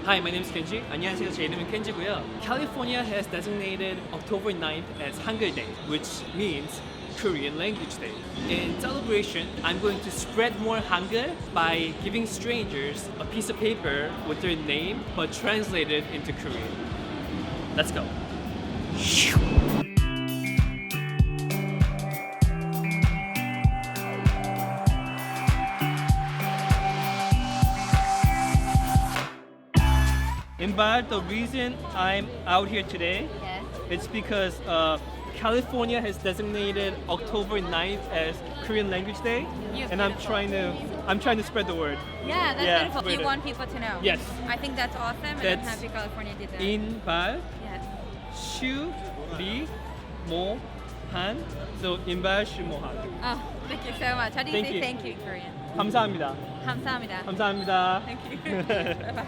Hi, my name is Kenji. 안녕하세요. 제 이름은 켄지고요. California has designated October 9th as Hangul Day, which means Korean Language Day. In celebration, I'm going to spread more Hangul by giving strangers a piece of paper with their name but translated into Korean. Let's go. But the reason I'm out here today, Yes. it's because California has designated October 9th as Korean Language Day, and I'm trying to spread the word. Yeah, that's beautiful. spread You it. want people to know. Yes. I think that's awesome, and I'm That's happy California did that. 인발, Yes. 슈, 리, 모, 한. So 인발, 슈, 모, 한. Oh, thank you so much. How do you Thank say you. thank you in Korean? 감사합니다. 감사합니다. 감사합니다. Thank you. Bye-bye.